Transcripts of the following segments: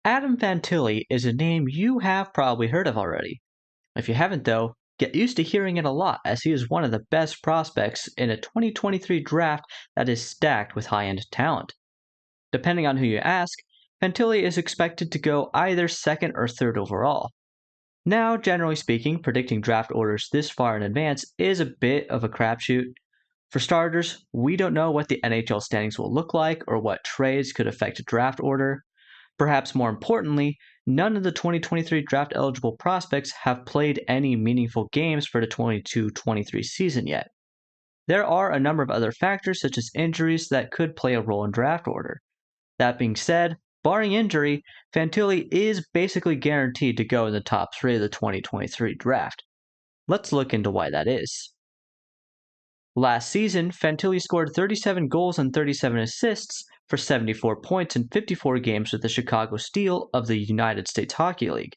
Adam Fantilli is a name you have probably heard of already. If you haven't, though, get used to hearing it a lot as he is one of the best prospects in a 2023 draft that is stacked with high end talent. Depending on who you ask, Fantilli is expected to go either second or third overall. Now, generally speaking, predicting draft orders this far in advance is a bit of a crapshoot. For starters, we don't know what the NHL standings will look like or what trades could affect a draft order. Perhaps more importantly, none of the 2023 draft eligible prospects have played any meaningful games for the 22-23 season yet. There are a number of other factors such as injuries that could play a role in draft order. That being said, barring injury, Fantilli is basically guaranteed to go in the top 3 of the 2023 draft. Let's look into why that is. Last season, Fantilli scored 37 goals and 37 assists for 74 points in 54 games with the Chicago Steel of the United States Hockey League.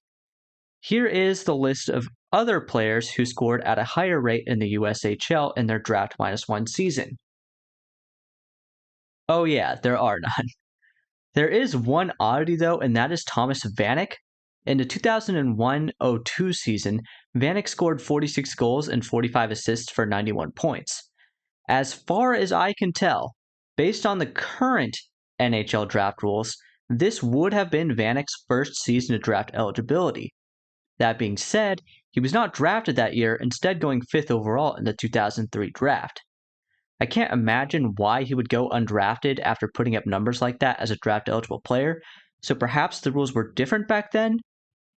Here is the list of other players who scored at a higher rate in the USHL in their draft -1 season. Oh yeah, there are none. There is one oddity though, and that is Thomas Vanek. In the 2001-02 season, Vanek scored 46 goals and 45 assists for 91 points. As far as I can tell, based on the current NHL draft rules, this would have been Vanek's first season of draft eligibility. That being said, he was not drafted that year, instead going 5th overall in the 2003 draft. I can't imagine why he would go undrafted after putting up numbers like that as a draft eligible player, so perhaps the rules were different back then?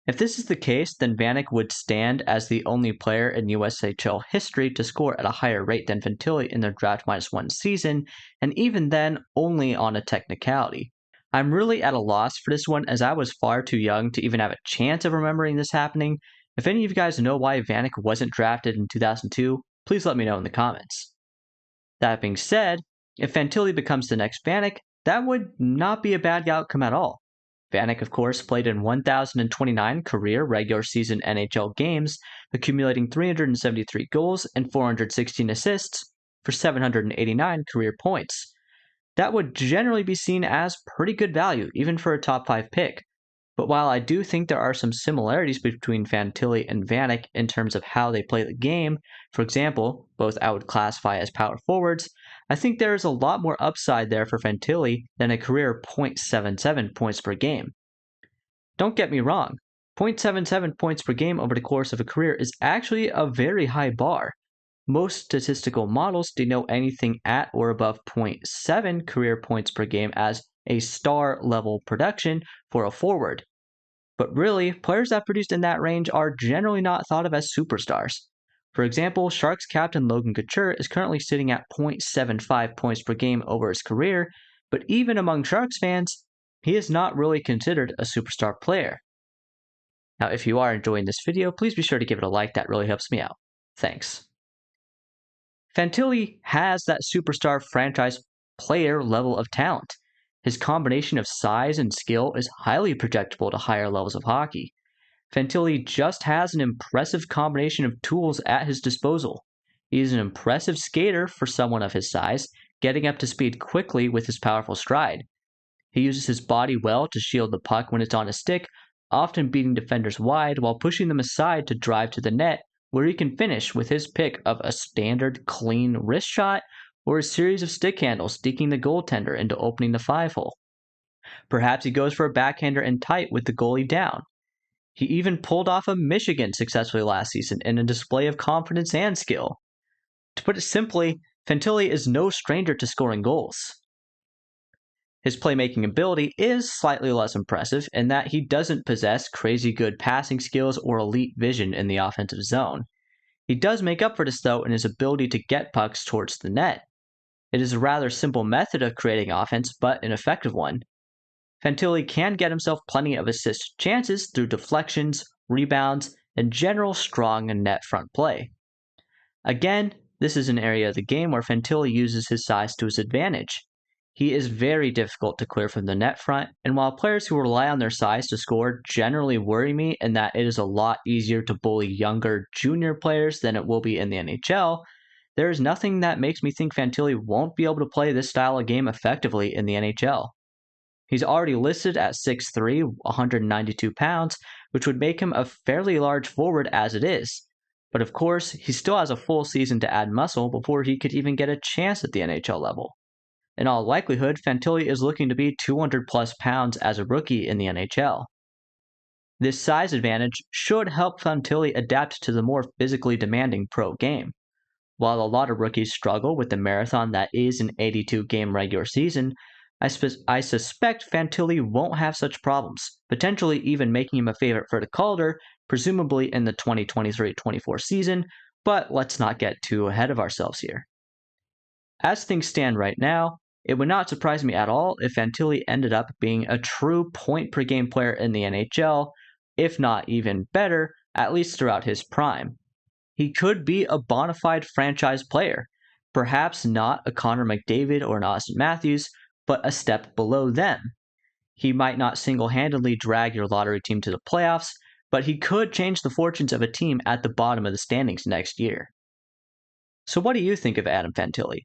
If this is the case, then Vanek would stand as the only player in USHL history to score at a higher rate than Fantilli in their draft -1 season, and even then, only on a technicality. I'm really at a loss for this one as I was far too young to even have a chance of remembering this happening. If any of you guys know why Vanek wasn't drafted in 2002, please let me know in the comments. That being said, if Fantilli becomes the next Vanek, that would not be a bad outcome at all. Vanek, of course, played in 1,029 career regular season NHL games, accumulating 373 goals and 416 assists for 789 career points. That would generally be seen as pretty good value, even for a top 5 pick. But while I do think there are some similarities between Fantilli and Vanek in terms of how they play the game, for example, both I would classify as power forwards, I think there is a lot more upside there for Fantilli than a career .77 points per game. Don't get me wrong, .77 points per game over the course of a career is actually a very high bar. Most statistical models denote anything at or above .7 career points per game as a star level production for a forward. But really, players that produced in that range are generally not thought of as superstars. For example, Sharks captain Logan Couture is currently sitting at .75 points per game over his career, but even among Sharks fans, he is not really considered a superstar player. Now, if you are enjoying this video, please be sure to give it a like, that really helps me out. Thanks. Fantilli has that superstar franchise player level of talent. His combination of size and skill is highly projectable to higher levels of hockey. Fantilli just has an impressive combination of tools at his disposal. He is an impressive skater for someone of his size, getting up to speed quickly with his powerful stride. He uses his body well to shield the puck when it's on his stick, often beating defenders wide while pushing them aside to drive to the net, where he can finish with his pick of a standard clean wrist shot or a series of stick handles sneaking the goaltender into opening the 5-hole. Perhaps he goes for a backhander in tight with the goalie down. He even pulled off a Michigan successfully last season in a display of confidence and skill. To put it simply, Fantilli is no stranger to scoring goals. His playmaking ability is slightly less impressive in that he doesn't possess crazy good passing skills or elite vision in the offensive zone. He does make up for this though in his ability to get pucks towards the net. It is a rather simple method of creating offense, but an effective one. Fantilli can get himself plenty of assist chances through deflections, rebounds, and general strong and net front play. Again, this is an area of the game where Fantilli uses his size to his advantage. He is very difficult to clear from the net front, and while players who rely on their size to score generally worry me in that it is a lot easier to bully younger junior players than it will be in the NHL, there is nothing that makes me think Fantilli won't be able to play this style of game effectively in the NHL. He's already listed at 6'3", 192 pounds, which would make him a fairly large forward as it is. But of course, he still has a full season to add muscle before he could even get a chance at the NHL level. In all likelihood, Fantilli is looking to be 200 plus pounds as a rookie in the NHL. This size advantage should help Fantilli adapt to the more physically demanding pro game. While a lot of rookies struggle with the marathon that is an 82-game regular season, I suspect Fantilli won't have such problems, potentially even making him a favorite for the Calder, presumably in the 2023-24 season, but let's not get too ahead of ourselves here. As things stand right now, it would not surprise me at all if Fantilli ended up being a true point-per-game player in the NHL, if not even better, at least throughout his prime. He could be a bona fide franchise player, perhaps not a Connor McDavid or an Austin Matthews, but a step below them. He might not single-handedly drag your lottery team to the playoffs, but he could change the fortunes of a team at the bottom of the standings next year. So what do you think of Adam Fantilli?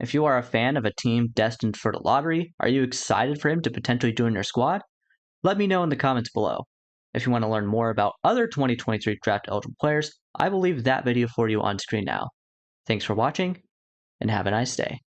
If you are a fan of a team destined for the lottery, are you excited for him to potentially join your squad? Let me know in the comments below. If you want to learn more about other 2023 draft eligible players, I will leave that video for you on screen now. Thanks for watching, and have a nice day.